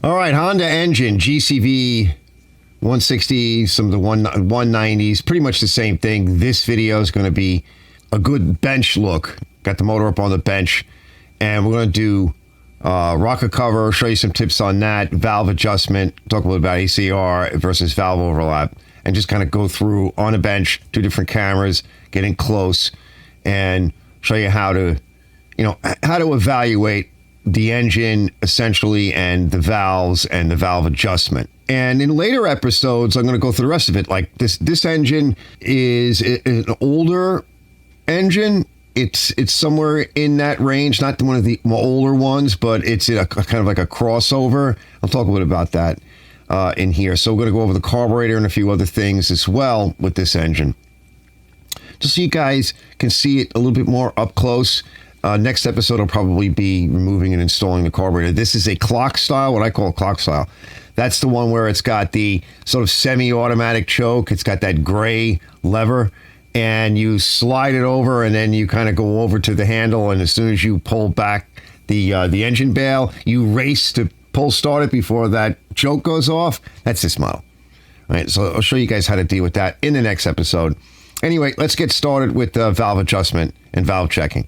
All right, Honda engine, GCV 160, some of the 190s, pretty much the same thing. This video is going to be a good bench look. Got the motor up on the bench, and we're going to do rocker cover, show you some tips on that, valve adjustment, talk a little about ACR versus valve overlap, and just kind of go through on a bench, 2 different cameras, getting close, and show you how to evaluate the engine essentially and the valves and the valve adjustment. And in later episodes, I'm going to go through the rest of it. Like this engine is an older engine. It's somewhere in that range, not one of the older ones, but it's a kind of like a crossover. I'll talk a little about that in here. So we're going to go over the carburetor and a few other things as well with this engine, just so you guys can see it a little bit more up close. Next episode will probably be removing and installing the carburetor. This is a clock style, what I call a clock style. That's the one where it's got the sort of semi-automatic choke. It's got that gray lever, and you slide it over, and then you kind of go over to the handle, and as soon as you pull back the engine bail, you race to pull start it before that choke goes off. That's this model. All right, so I'll show you guys how to deal with that in the next episode. Anyway, let's get started with valve adjustment and valve checking.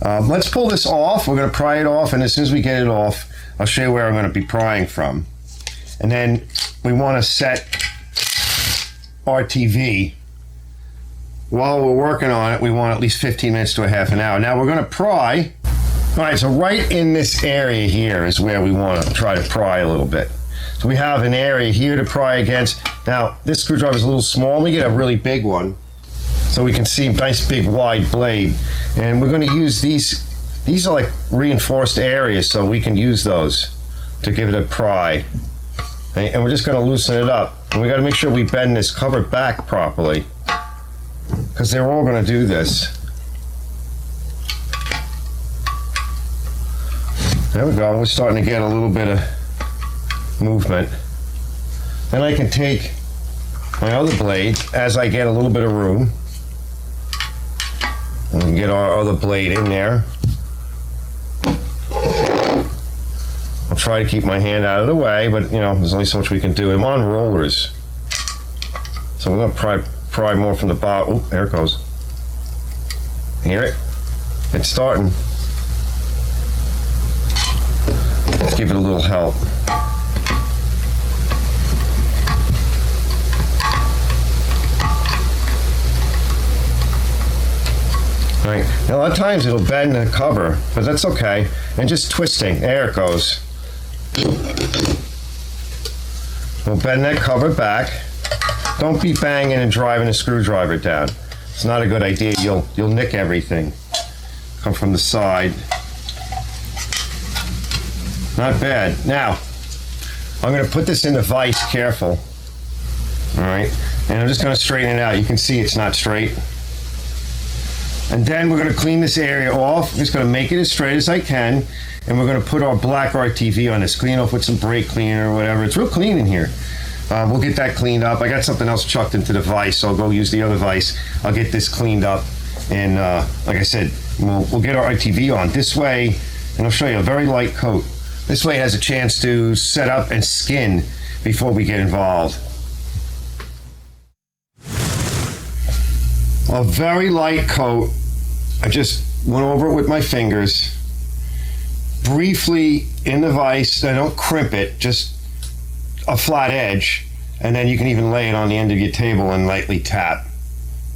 Let's pull this off. We're going to pry it off, and as soon as we get it off, I'll show you where I'm going to be prying from. And then we want to set RTV. While we're working on it, we want at least 15 minutes to a half an hour. Now we're going to pry. All right, so right in this area here is where we want to try to pry a little bit. So we have an area here to pry against. Now, this screwdriver is a little small. We get a really big one, so we can see a nice big wide blade. And we're going to use these. These are like reinforced areas, so we can use those to give it a pry. And we're just going to loosen it up. And we got to make sure we bend this cover back properly, because they're all going to do this. There we go. We're starting to get a little bit of movement. Then I can take my other blade as I get a little bit of room, and we can get our other blade in there. I'll try to keep my hand out of the way, but there's only so much we can do. I'm on rollers, so we're going to pry more from the bottom. Oh, there it goes. Hear it? It's starting. Let's give it a little help. All right. Now, a lot of times it'll bend the cover, but that's okay. And just twisting. There it goes. We'll bend that cover back. Don't be banging and driving a screwdriver down. It's not a good idea. You'll nick everything. Come from the side. Not bad. Now, I'm going to put this in the vise, careful. All right. And I'm just going to straighten it out. You can see it's not straight. And then we're going to clean this area off. I'm just going to make it as straight as I can. And we're going to put our black RTV on this. Clean off with some brake cleaner or whatever. It's real clean in here. We'll get that cleaned up. I got something else chucked into the vise, so I'll go use the other vise. I'll get this cleaned up. And like I said, we'll get our RTV on. This way, and I'll show you a very light coat. This way it has a chance to set up and skin before we get involved. A very light coat. I just went over it with my fingers. Briefly in the vise. I don't crimp it, just a flat edge. And then you can even lay it on the end of your table and lightly tap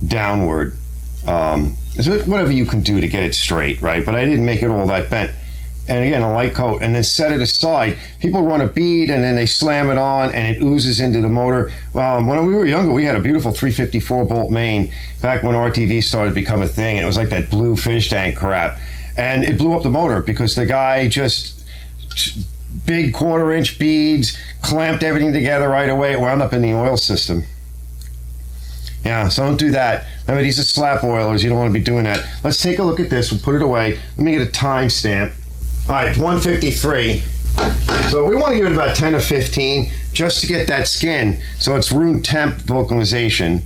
downward. So whatever you can do to get it straight, right? But I didn't make it all that bent. And again, a light coat, and then set it aside. People run a bead and then they slam it on and it oozes into the motor. When we were younger, we had a beautiful 354 bolt main back when RTV started to become a thing. And it was like that blue fish tank crap. And it blew up the motor because the guy just, big 1/4 inch beads, clamped everything together right away. It wound up in the oil system. Yeah, so don't do that. Remember, these are slap oilers. You don't want to be doing that. Let's take a look at this. We'll put it away. Let me get a time stamp. All right, 153. So we want to give it about 10 or 15 just to get that skin. So it's room temp vocalization.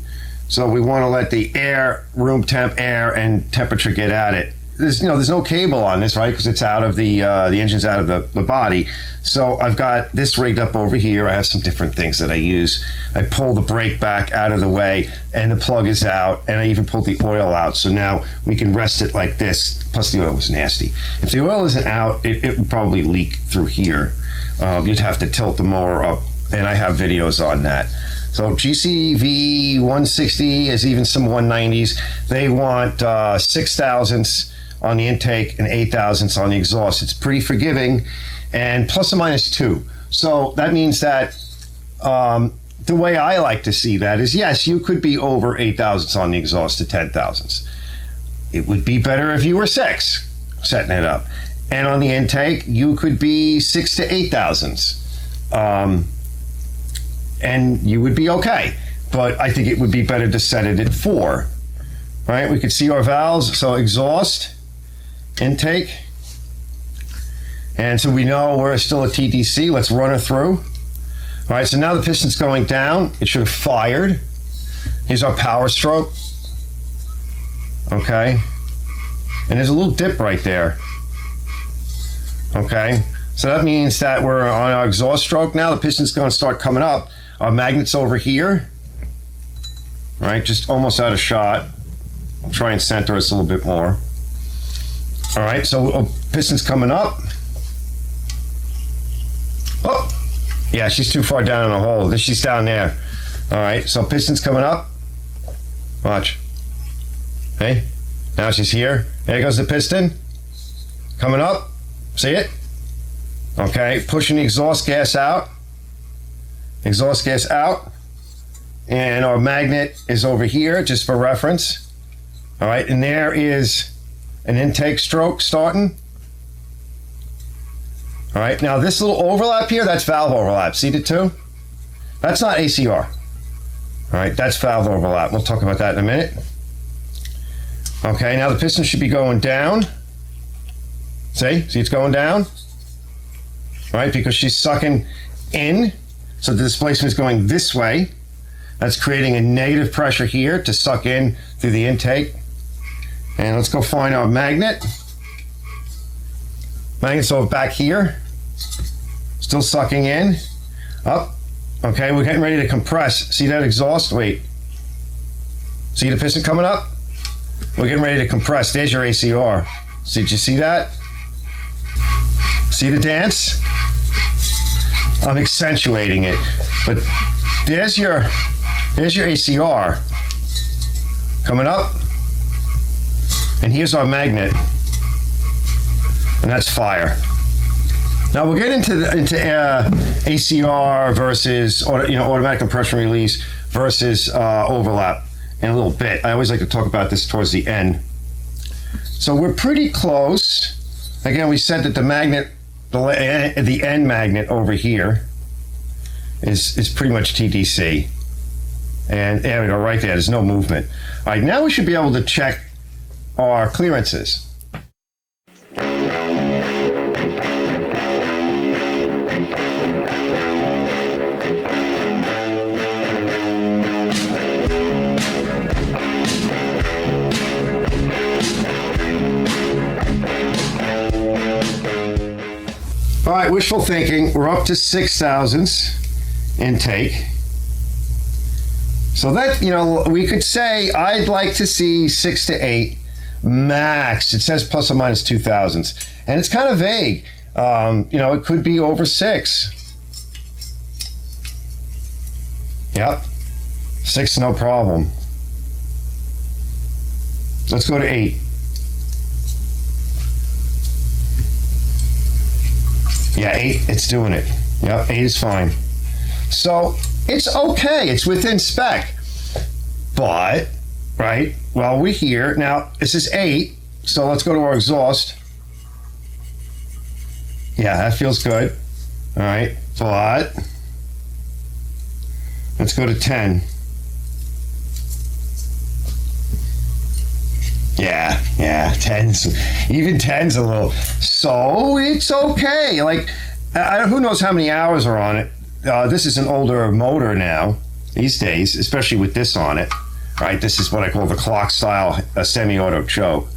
So we want to let the air, room temp air and temperature get at it. There's no cable on this, right? Because it's out of the engine's out of the body. So I've got this rigged up over here. I have some different things that I use. I pull the brake back out of the way, and the plug is out, and I even pulled the oil out. So now we can rest it like this. Plus the oil was nasty. If the oil isn't out, it would probably leak through here. You'd have to tilt the mower up, and I have videos on that. So GCV 160 is even some 190s. They want 6 thousandths on the intake and 8 thousandths on the exhaust. It's pretty forgiving, and plus or minus 2. So that means that the way I like to see that is, yes, you could be over 8 thousandths on the exhaust to 10 thousandths. It would be better if you were 6 setting it up. And on the intake, you could be 6 to 8 thousandths. And you would be okay. But I think it would be better to set it at 4. Right? We could see our valves. So exhaust, intake. And so we know we're still at TDC. Let's run her through. All right, so now the piston's going down. It should have fired. Here's our power stroke. Okay. And there's a little dip right there. Okay. So that means that we're on our exhaust stroke now. The piston's going to start coming up. Our magnet's over here. Right, just almost out of shot. I'll try and center us a little bit more. All right, so piston's coming up. Oh, yeah, she's too far down in the hole. She's down there. All right, so piston's coming up. Watch. Hey, now she's here. There goes the piston. Coming up. See it? Okay, pushing the exhaust gas out. Exhaust gas out. And our magnet is over here, just for reference. All right, and there is an intake stroke starting. All right, now this little overlap here, that's valve overlap. See the two? That's not ACR. All right, that's valve overlap. We'll talk about that in a minute. Okay, now the piston should be going down. See it's going down? All right, because she's sucking in. So the displacement is going this way. That's creating a negative pressure here to suck in through the intake. And let's go find our magnet. Magnet's over back here. Still sucking in. Up. Okay, we're getting ready to compress. See that exhaust? Wait. See the piston coming up? We're getting ready to compress. There's your ACR. See, did you see that? See the dance? I'm accentuating it. But there's your ACR coming up. And here's our magnet. And that's fire. Now we'll get into ACR versus automatic compression release versus overlap in a little bit. I always like to talk about this towards the end. So we're pretty close. Again, we said that the magnet, the end magnet over here is pretty much TDC. And there we go, right there. There's no movement. All right, now we should be able to check our clearances. All right, wishful thinking. We're up to 6 thousandths intake. So that, we could say I'd like to see 6 to 8 max. It says plus or minus 2 thousandths. And it's kind of vague. It could be over 6. Yep. 6, no problem. Let's go to 8. Yeah, 8, it's doing it. Yep, 8 is fine. So it's okay, it's within spec. But, right, well, we're here. Now, this is 8, so let's go to our exhaust. Yeah, that feels good. All right, but let's go to 10. Yeah, 10's, even 10's a little, so it's okay. Like, who knows how many hours are on it. This is an older motor now, these days, especially with this on it. right? This is what I call the clock style semi-auto choke.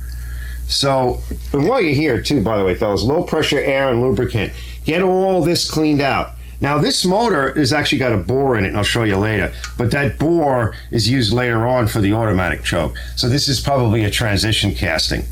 So, and while you're here too, by the way, fellas, low pressure air and lubricant. Get all this cleaned out. Now, this motor has actually got a bore in it, and I'll show you later. But that bore is used later on for the automatic choke. So this is probably a transition casting.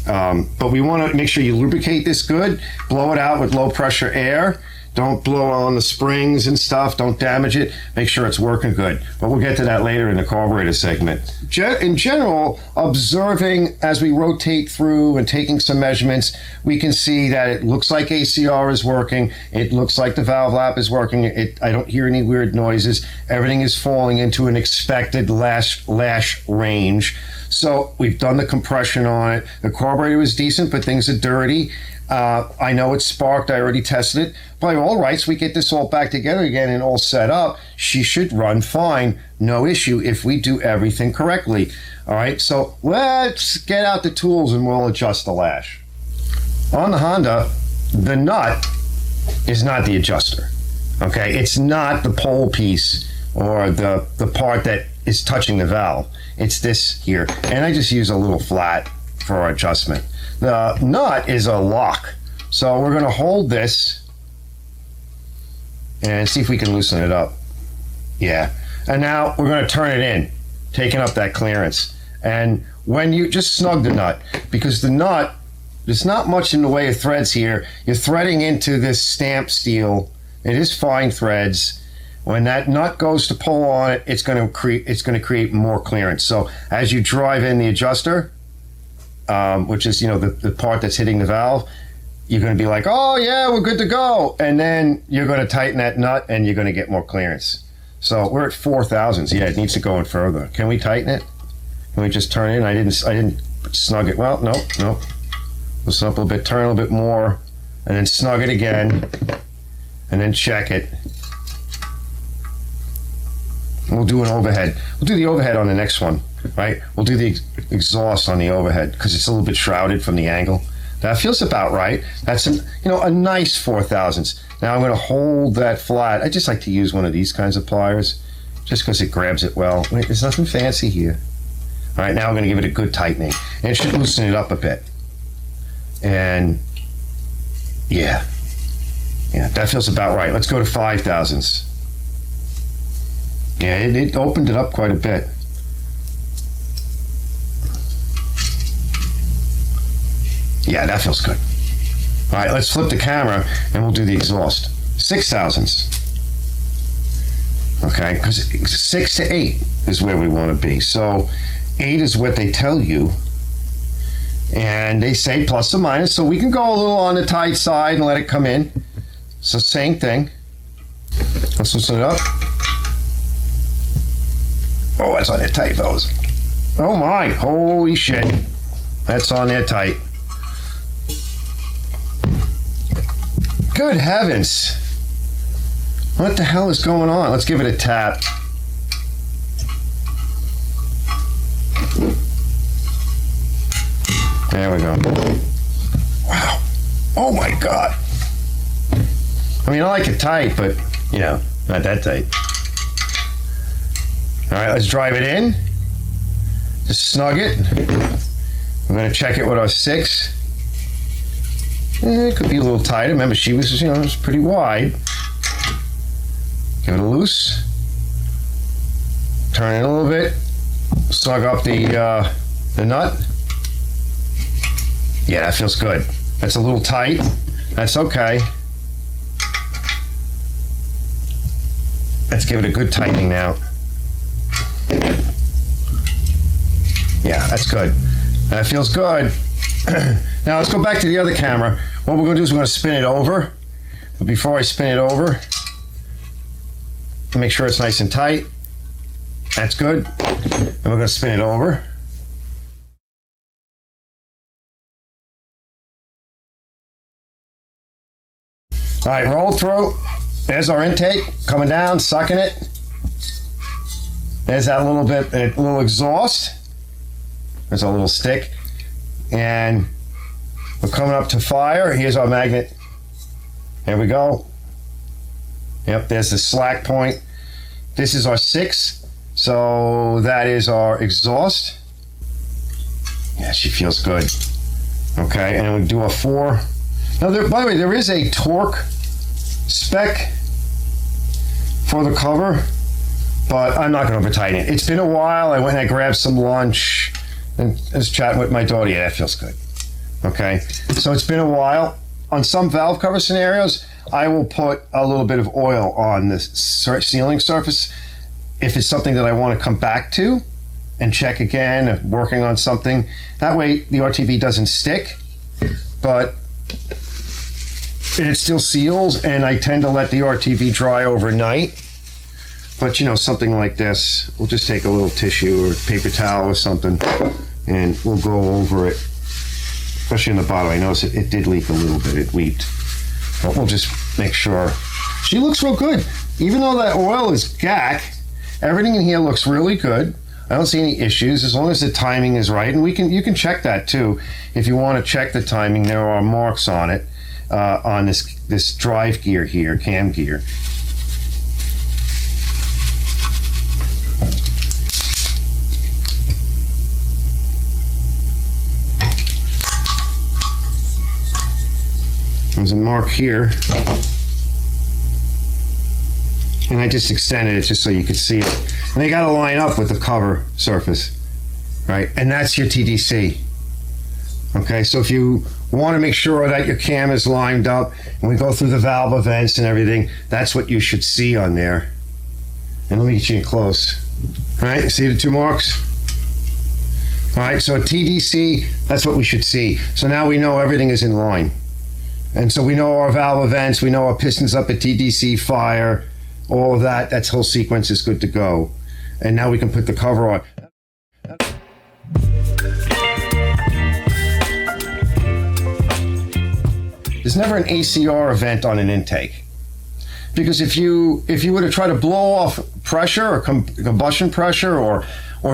But we want to make sure you lubricate this good. Blow it out with low pressure air. Don't blow on the springs and stuff. Don't damage it. Make sure it's working good. But we'll get to that later in the carburetor segment. In general, observing as we rotate through and taking some measurements, we can see that it looks like ACR is working. It looks like the valve lap is working. I don't hear any weird noises. Everything is falling into an expected lash range. So we've done the compression on it. The carburetor was decent, but things are dirty. I know it's sparked. I already tested it. By all rights, we get this all back together again and all set up. She should run fine. No issue if we do everything correctly. All right, so let's get out the tools and we'll adjust the lash. On the Honda, the nut is not the adjuster. Okay, it's not the pole piece or the part that is touching the valve. It's this here. And I just use a little flat for our adjustment. The nut is a lock. So we're going to hold this and see if we can loosen it up. Yeah. And now we're going to turn it in, taking up that clearance. And when you just snug the nut, because the nut, there's not much in the way of threads here. You're threading into this stamped steel. It is fine threads. When that nut goes to pull on it, it's going to create more clearance. So as you drive in the adjuster, which is, the part that's hitting the valve, you're going to be like, oh yeah, we're good to go. And then you're going to tighten that nut and you're going to get more clearance. So we're at 4 thousandths. Yeah, it needs to go in further. Can we tighten it? Can we just turn it in? I didn't snug it. Well, no. Loosen up a little bit, turn a little bit more, and then snug it again, and then check it. We'll do an overhead. We'll do the overhead on the next one, right? We'll do the exhaust on the overhead because it's a little bit shrouded from the angle. That feels about right. That's a nice 4 thousandths. Now I'm going to hold that flat. I just like to use one of these kinds of pliers just because it grabs it well. Wait, there's nothing fancy here. All right, now I'm going to give it a good tightening. And it should loosen it up a bit. And yeah, that feels about right. Let's go to 5 thousandths. Yeah, it opened it up quite a bit. Yeah, that feels good. All right, let's flip the camera and we'll do the exhaust. 6 thousandths. Okay, because 6 to 8 is where we want to be. So 8 is what they tell you. And they say plus or minus, so we can go a little on the tight side and let it come in. So same thing. Let's loosen it up. Oh, that's on there tight, fellas. Oh my, holy shit. That's on there tight. Good heavens. What the hell is going on? Let's give it a tap. There we go. Wow. Oh my God. I mean, I like it tight, but, not that tight. All right, let's drive it in. Just snug it. I'm going to check it with our 6. It could be a little tighter. Remember, she was, it was pretty wide. Give it a loose. Turn it a little bit. Snug up the nut. Yeah, that feels good. That's a little tight. That's okay. Let's give it a good tightening now. Yeah, that's good. That feels good. Now let's go back to the other camera. What we're going to do is we're going to spin it over. But before I spin it over, make sure it's nice and tight. That's good. And we're going to spin it over. All right, roll through. There's our intake coming down, sucking it. There's that little bit, a little exhaust. There's a little stick. And we're coming up to fire. Here's our magnet. There we go. Yep, there's the slack point. This is our 6. So that is our exhaust. Yeah, she feels good. Okay, and we'll do a 4. Now, by the way, there is a torque spec for the cover, but I'm not going to over tighten it. It's been a while. I went and I grabbed some lunch and was chatting with my daughter. Yeah, that feels good. Okay, so it's been a while. On some valve cover scenarios, I will put a little bit of oil on the sealing surface if it's something that I want to come back to and check again, working on something. That way the RTV doesn't stick, but it still seals, and I tend to let the RTV dry overnight. But something like this, we'll just take a little tissue or paper towel or something, and we'll go over it, especially in the bottom. I noticed it did leak a little bit, it weeped. But we'll just make sure. She looks real good. Even though that oil is gack, everything in here looks really good. I don't see any issues as long as the timing is right. And you can check that too. If you want to check the timing, there are marks on it, on this drive gear here, cam gear. There's a mark here, and I just extended it just so you could see it. And they got to line up with the cover surface, right? And that's your TDC. Okay, so if you want to make sure that your cam is lined up, and we go through the valve events and everything, that's what you should see on there. And let me get you in close. All right, see the 2 marks? All right, so TDC, that's what we should see. So now we know everything is in line. And so we know our valve events, we know our pistons up at TDC, fire, all of that. That whole sequence is good to go. And now we can put the cover on. There's never an ACR event on an intake. Because if you were to try to blow off pressure or combustion pressure or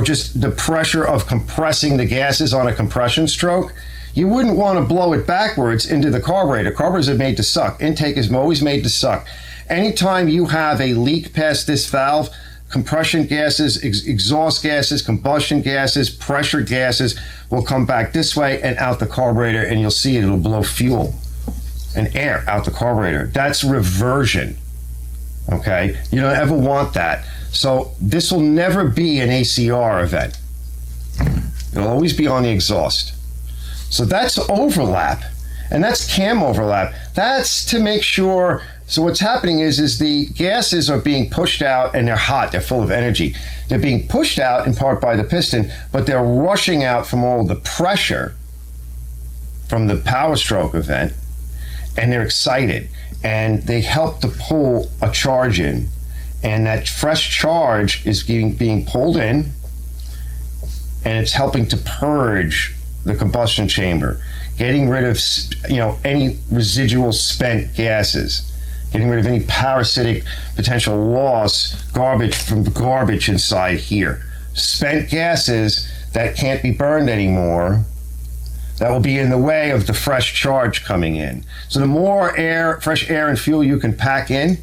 just the pressure of compressing the gases on a compression stroke, you wouldn't want to blow it backwards into the carburetor. Carburetors are made to suck. Intake is always made to suck. Anytime you have a leak past this valve, compression gases, exhaust gases, combustion gases, pressure gases will come back this way and out the carburetor, and you'll see it'll blow fuel and air out the carburetor. That's reversion. Okay? You don't ever want that. So this will never be an ACR event. It'll always be on the exhaust. So that's overlap, and that's cam overlap. That's to make sure. So what's happening is the gases are being pushed out, and they're hot, they're full of energy. They're being pushed out in part by the piston, but they're rushing out from all the pressure from the power stroke event, and they're excited, and they help to pull a charge in, and that fresh charge is being pulled in, and it's helping to purge the combustion chamber, getting rid of any residual spent gases, getting rid of any parasitic potential loss, garbage inside here. Spent gases that can't be burned anymore, that will be in the way of the fresh charge coming in. So the more fresh air and fuel you can pack in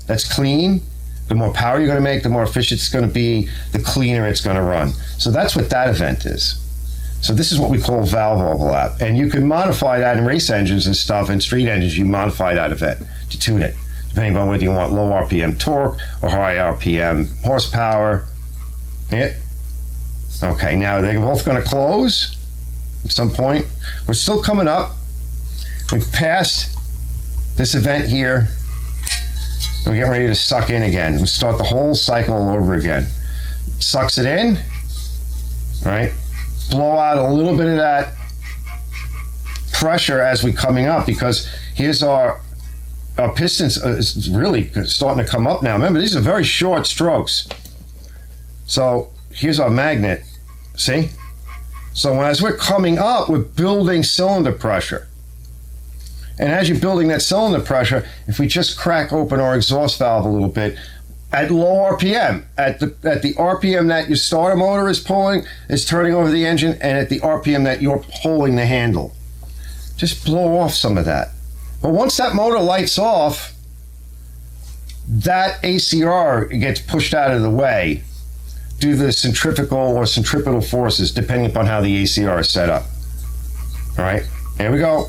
that's clean, the more power you're going to make, the more efficient it's going to be, the cleaner it's going to run. So that's what that event is. So this is what we call valve overlap. And you can modify that in race engines and stuff, and street engines, you modify that event to tune it, depending on whether you want low RPM torque or high RPM horsepower. Yeah. Okay, now they're both going to close at some point. We're still coming up. We've passed this event here. We're getting ready to suck in again. We start the whole cycle all over again. Sucks it in, right? Blow out a little bit of that pressure as we coming up, because here's our pistons is really starting to come up now. Remember, these are very short strokes. So here's our magnet, see? So as we're coming up, we're building cylinder pressure. And as you're building that cylinder pressure, if we just crack open our exhaust valve a little bit, at low RPM, at the RPM that your starter motor is pulling, is turning over the engine, and at the RPM that you're pulling the handle. Just blow off some of that. But once that motor lights off, that ACR gets pushed out of the way. do the centrifugal or centripetal forces depending upon how the ACR is set up. All right, here we go.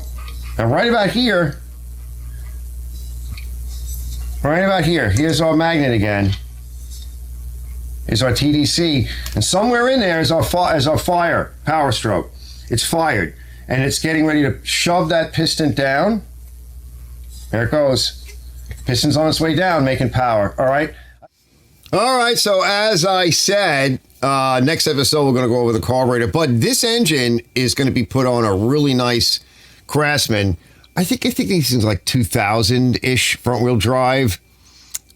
And right about here, here's our magnet again. Is our TDC, and somewhere in there is our power stroke. It's fired, and it's getting ready to shove that piston down. There it goes. Piston's on its way down, making power. All right. So as I said, next episode we're going to go over the carburetor, but this engine is going to be put on a really nice Craftsman. I think these things like 2000-ish front wheel drive.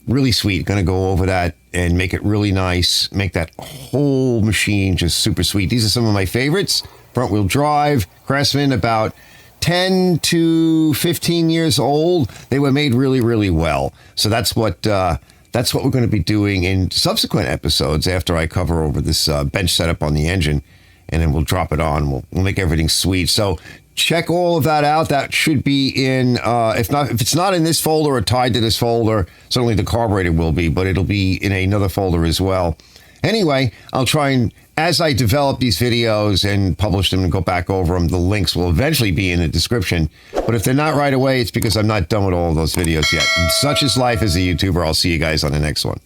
Really sweet. Going to go over that and make it really nice. Make that whole machine just super sweet. These are some of my favorites. Front wheel drive, Craftsman, about 10 to 15 years old. They were made really, really well. So that's what we're going to be doing in subsequent episodes after I cover over this bench setup on the engine, and then we'll drop it on. We'll make everything sweet. So check all of that out. That should be in, if it's not in this folder or tied to this folder, certainly the carburetor will be, but it'll be in another folder as well. Anyway, I'll try and, as I develop these videos and publish them and go back over them, the links will eventually be in the description. But if they're not right away, it's because I'm not done with all of those videos yet. And such is life as a YouTuber. I'll see you guys on the next one.